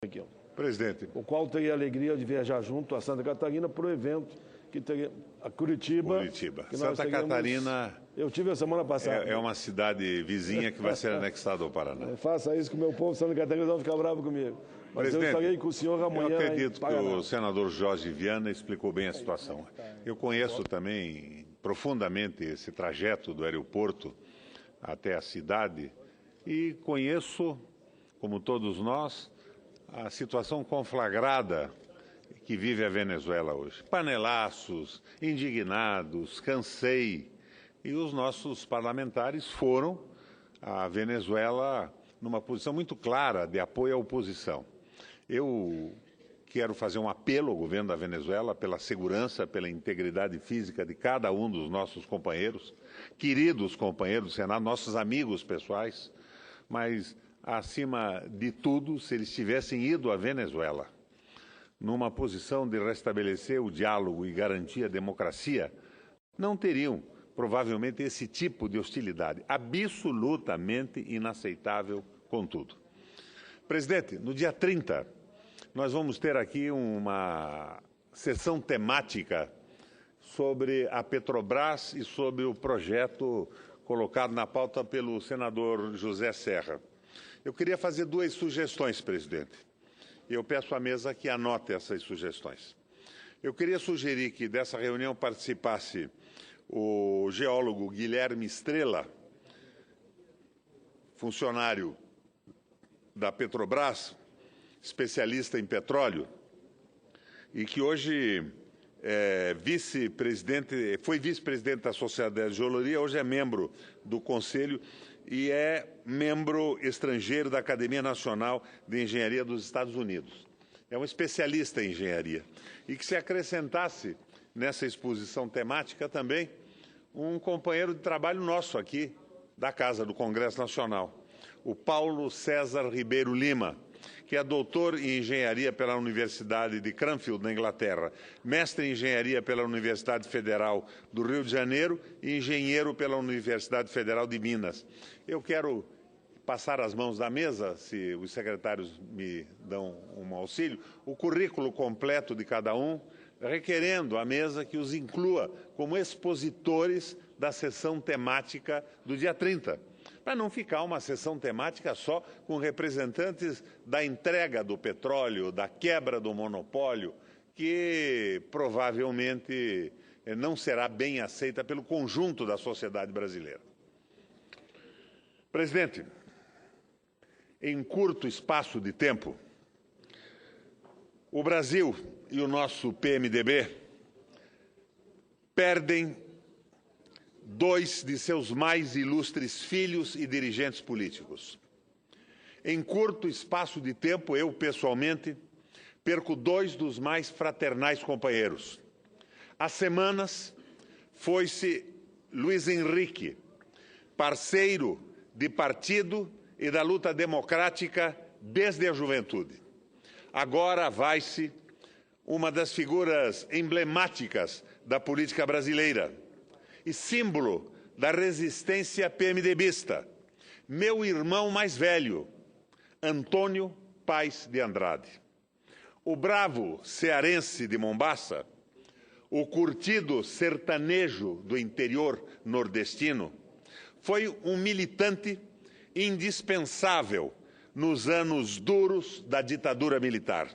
aquilo. Presidente. O qual teria a alegria de viajar junto a Santa Catarina para o evento que teria a Curitiba. Santa Catarina. Eu tive a semana passada. É uma cidade vizinha que vai ser anexada ao Paraná. Faça isso com o meu povo, Santa Catarina não ficar bravo comigo. Mas Presidente, eu estarei com o senhor amanhã. Eu acredito que o senador Jorge Viana explicou bem a situação. Eu conheço também profundamente esse trajeto do aeroporto até a cidade e conheço, como todos nós, a situação conflagrada que vive a Venezuela hoje. Panelaços, indignados, cansei. E os nossos parlamentares foram à Venezuela numa posição muito clara de apoio à oposição. Eu quero fazer um apelo ao governo da Venezuela pela segurança, pela integridade física de cada um dos nossos companheiros, queridos companheiros do Senado, nossos amigos pessoais, mas, acima de tudo, se eles tivessem ido à Venezuela numa posição de restabelecer o diálogo e garantir a democracia, não teriam, provavelmente, esse tipo de hostilidade, absolutamente inaceitável, contudo. Presidente, no dia 30, nós vamos ter aqui uma sessão temática sobre a Petrobras e sobre o projeto colocado na pauta pelo senador José Serra. Eu queria fazer duas sugestões, presidente. E eu peço à mesa que anote essas sugestões. Eu queria sugerir que dessa reunião participasse o geólogo Guilherme Estrela, funcionário da Petrobras, especialista em petróleo, e que hoje foi vice-presidente da Sociedade de Geologia, hoje é membro do Conselho e é membro estrangeiro da Academia Nacional de Engenharia dos Estados Unidos. É um especialista em engenharia. E que se acrescentasse nessa exposição temática também um companheiro de trabalho nosso aqui, da Casa do Congresso Nacional, o Paulo César Ribeiro Lima, que é doutor em engenharia pela Universidade de Cranfield, na Inglaterra, mestre em engenharia pela Universidade Federal do Rio de Janeiro e engenheiro pela Universidade Federal de Minas. Eu quero passar às mãos da mesa, se os secretários me dão um auxílio, o currículo completo de cada um, requerendo à mesa que os inclua como expositores da sessão temática do dia 30. Para não ficar uma sessão temática só com representantes da entrega do petróleo, da quebra do monopólio, que provavelmente não será bem aceita pelo conjunto da sociedade brasileira. Presidente, em curto espaço de tempo, o Brasil e o nosso PMDB perdem dois de seus mais ilustres filhos e dirigentes políticos. Em curto espaço de tempo, eu, pessoalmente, perco dois dos mais fraternais companheiros. Há semanas, foi-se Luiz Henrique, parceiro de partido e da luta democrática desde a juventude. Agora vai-se uma das figuras emblemáticas da política brasileira e símbolo da resistência PMDBista, meu irmão mais velho, Antônio Paes de Andrade. O bravo cearense de Mombaça, o curtido sertanejo do interior nordestino, foi um militante indispensável nos anos duros da ditadura militar.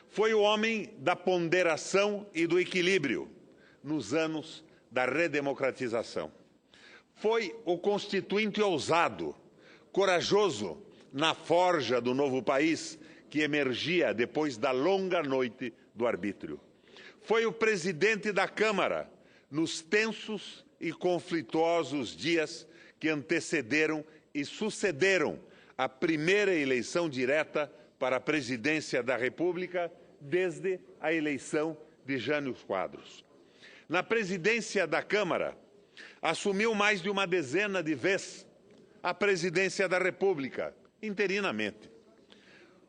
Foi o homem da ponderação e do equilíbrio nos anos da redemocratização. Foi o constituinte ousado, corajoso na forja do novo país que emergia depois da longa noite do arbítrio. Foi o presidente da Câmara nos tensos e conflituosos dias que antecederam e sucederam a primeira eleição direta para a presidência da República desde a eleição de Jânio Quadros. Na presidência da Câmara, assumiu mais de uma dezena de vezes a presidência da República, interinamente.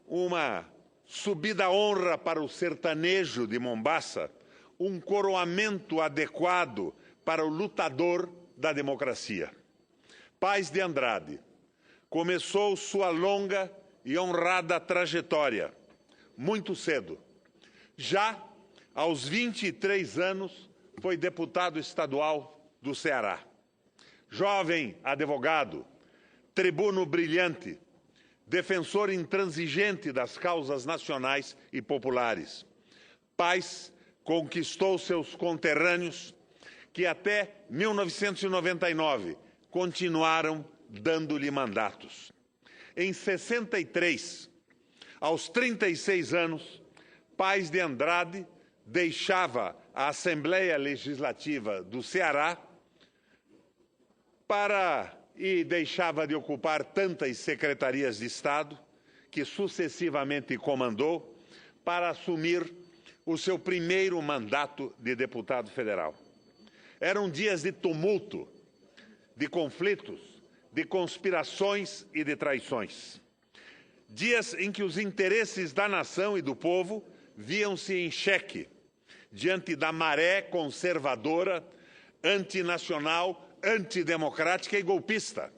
Uma subida honra para o sertanejo de Mombaça, um coroamento adequado para o lutador da democracia. Paes de Andrade começou sua longa e honrada trajetória muito cedo. Já aos 23 anos, foi deputado estadual do Ceará. Jovem advogado, tribuno brilhante, defensor intransigente das causas nacionais e populares. Paes conquistou seus conterrâneos, que até 1999 continuaram dando-lhe mandatos. Em 63, aos 36 anos, Paes de Andrade deixava a Assembleia Legislativa do Ceará e deixava de ocupar tantas secretarias de Estado que sucessivamente comandou para assumir o seu primeiro mandato de deputado federal. Eram dias de tumulto, de conflitos, de conspirações e de traições. Dias em que os interesses da nação e do povo viam-se em xeque diante da maré conservadora, antinacional, antidemocrática e golpista.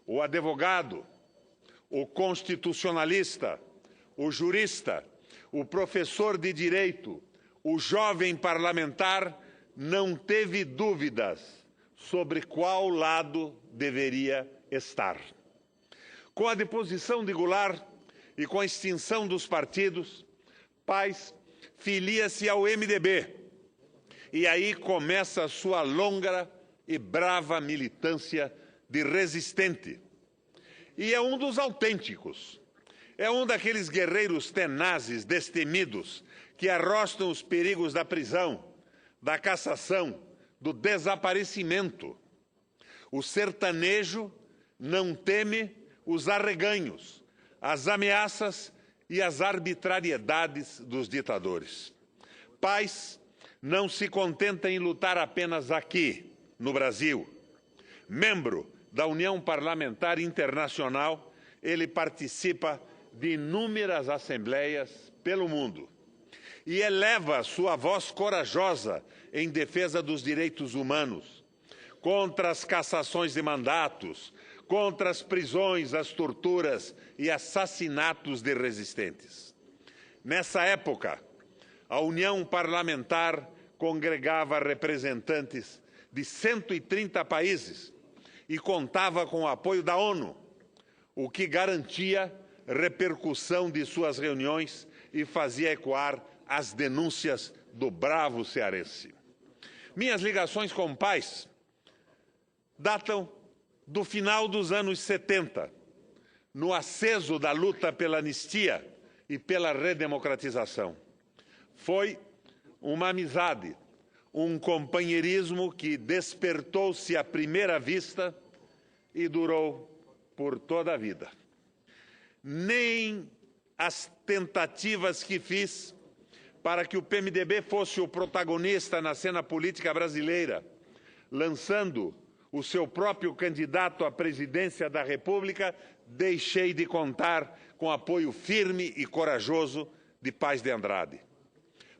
O advogado, o constitucionalista, o jurista, o professor de direito, o jovem parlamentar não teve dúvidas sobre qual lado deveria estar. Com a deposição de Goulart e com a extinção dos partidos, Paes filia-se ao MDB e aí começa a sua longa e brava militância de resistente. E é um dos autênticos. É um daqueles guerreiros tenazes, destemidos, que arrostam os perigos da prisão, da cassação, do desaparecimento. O sertanejo não teme os arreganhos, as ameaças e as arbitrariedades dos ditadores. Paes não se contenta em lutar apenas aqui, no Brasil. Membro da União Parlamentar Internacional, ele participa de inúmeras assembleias pelo mundo e eleva sua voz corajosa em defesa dos direitos humanos, contra as cassações de mandatos, contra as prisões, as torturas e assassinatos de resistentes. Nessa época, a União Parlamentar congregava representantes de 130 países e contava com o apoio da ONU, o que garantia repercussão de suas reuniões e fazia ecoar as denúncias do bravo cearense. Minhas ligações com Paes datam do final dos anos 70, no aceso da luta pela anistia e pela redemocratização. Foi uma amizade, um companheirismo que despertou-se à primeira vista e durou por toda a vida. Nem as tentativas que fiz para que o PMDB fosse o protagonista na cena política brasileira, lançando o seu próprio candidato à presidência da República, deixei de contar com apoio firme e corajoso de Paes de Andrade.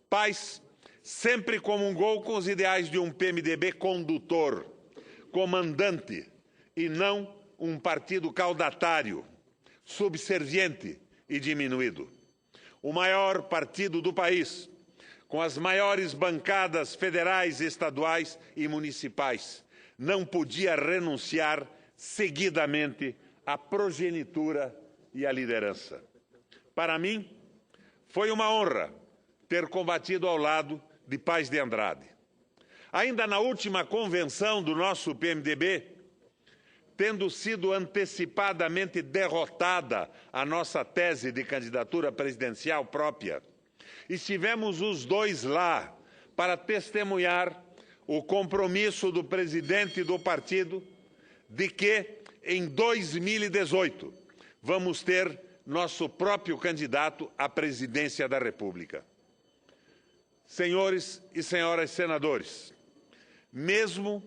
Paes sempre comungou com os ideais de um PMDB condutor, comandante, e não um partido caudatário, subserviente e diminuído. O maior partido do país, com as maiores bancadas federais, estaduais e municipais, não podia renunciar seguidamente à progenitura e à liderança. Para mim, foi uma honra ter combatido ao lado de Paes de Andrade. Ainda na última convenção do nosso PMDB, tendo sido antecipadamente derrotada a nossa tese de candidatura presidencial própria, estivemos os dois lá para testemunhar o compromisso do presidente do partido de que, em 2018, vamos ter nosso próprio candidato à presidência da República. Senhores e senhoras senadores, mesmo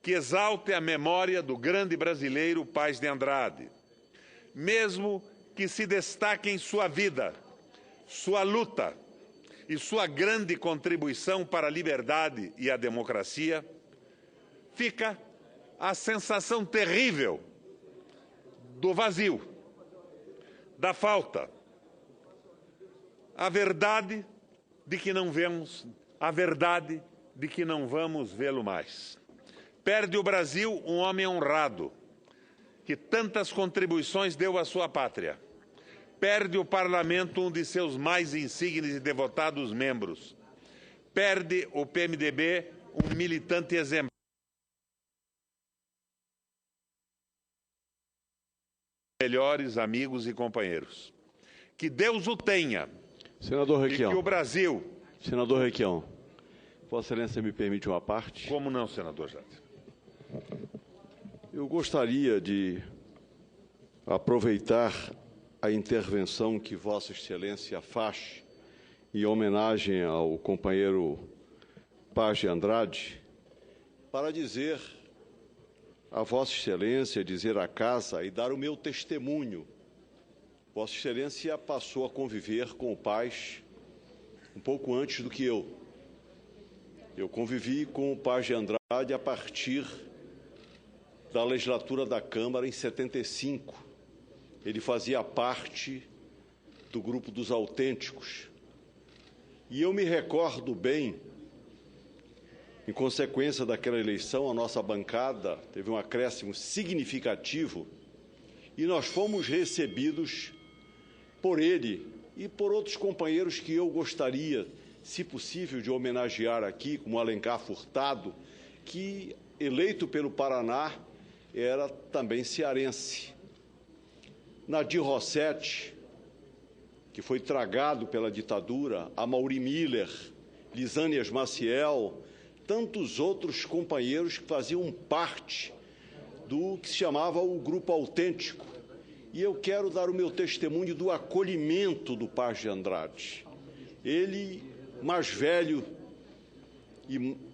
que exalte a memória do grande brasileiro Paes de Andrade, mesmo que se destaque em sua vida, sua luta e sua grande contribuição para a liberdade e a democracia, fica a sensação terrível do vazio, da falta, a verdade de que não vemos, a verdade de que não vamos vê-lo mais. Perde o Brasil um homem honrado, que tantas contribuições deu à sua pátria. Perde o Parlamento um de seus mais insignes e devotados membros. Perde o PMDB um militante exemplar. Melhores amigos e companheiros. Que Deus o tenha. Senador Requião. E que o Brasil... Senador Requião, Vossa Excelência me permite uma parte? Como não, senador Jader? Eu gostaria de aproveitar a intervenção que Vossa Excelência faz em homenagem ao companheiro Paz de Andrade para dizer a Vossa Excelência, dizer à Casa e dar o meu testemunho. Vossa Excelência passou a conviver com o Paz um pouco antes do que eu. Eu convivi com o Paz de Andrade a partir da legislatura da Câmara em 75. Ele fazia parte do grupo dos autênticos. E eu me recordo bem, em consequência daquela eleição, a nossa bancada teve um acréscimo significativo e nós fomos recebidos por ele e por outros companheiros que eu gostaria, se possível, de homenagear aqui, como Alencar Furtado, que, eleito pelo Paraná, era também cearense. Nadir Rossetti, que foi tragado pela ditadura, Amaury Miller, Lisânias Maciel, tantos outros companheiros que faziam parte do que se chamava o Grupo Autêntico. E eu quero dar o meu testemunho do acolhimento do Paz de Andrade. Ele, mais velho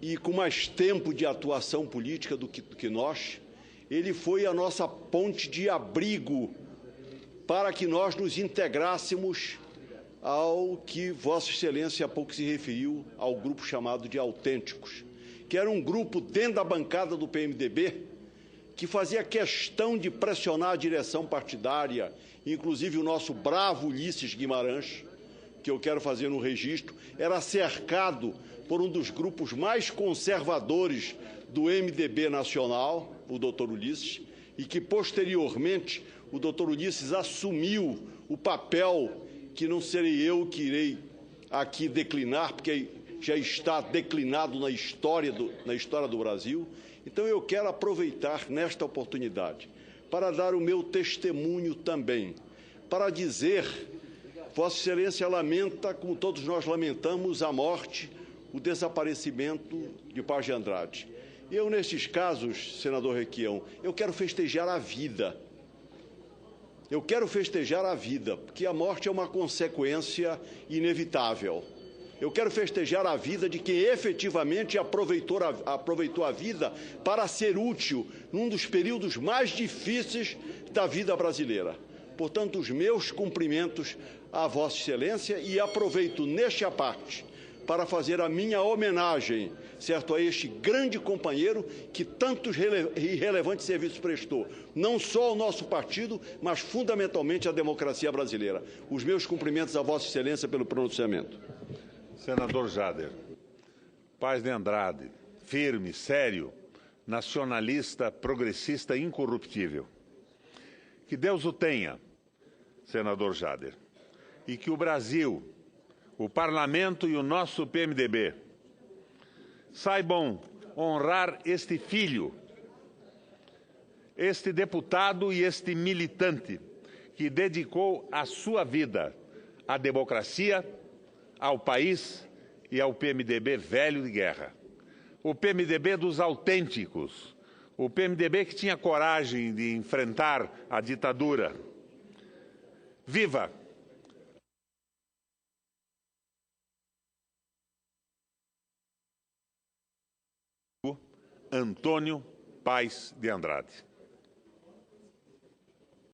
e com mais tempo de atuação política do que nós, ele foi a nossa ponte de abrigo para que nós nos integrássemos ao que Vossa Excelência há pouco se referiu, ao grupo chamado de autênticos, que era um grupo dentro da bancada do PMDB, que fazia questão de pressionar a direção partidária, inclusive o nosso bravo Ulisses Guimarães, que eu quero fazer no registro, era cercado por um dos grupos mais conservadores do MDB nacional, o doutor Ulisses, e que, posteriormente, o doutor Ulisses assumiu o papel que não serei eu que irei aqui declinar, porque já está declinado na história do Brasil. Então, eu quero aproveitar nesta oportunidade para dar o meu testemunho também, para dizer, Vossa Excelência lamenta, como todos nós lamentamos, a morte, o desaparecimento de Paz de Andrade. Eu, nesses casos, senador Requião, eu quero festejar a vida. Eu quero festejar a vida, porque a morte é uma consequência inevitável. Eu quero festejar a vida de quem efetivamente aproveitou a vida para ser útil num dos períodos mais difíceis da vida brasileira. Portanto, os meus cumprimentos a Vossa Excelência e aproveito nesta parte para fazer a minha homenagem, certo, a este grande companheiro que tantos e relevantes serviços prestou, não só ao nosso partido, mas fundamentalmente à democracia brasileira. Os meus cumprimentos a Vossa Excelência pelo pronunciamento. Senador Jader, Paz de Andrade, firme, sério, nacionalista, progressista, incorruptível. Que Deus o tenha, senador Jader, e que o Brasil, o Parlamento e o nosso PMDB saibam honrar este filho, este deputado e este militante que dedicou a sua vida à democracia, ao país e ao PMDB velho de guerra. O PMDB dos autênticos, o PMDB que tinha coragem de enfrentar a ditadura. Viva! Antônio Paz de Andrade.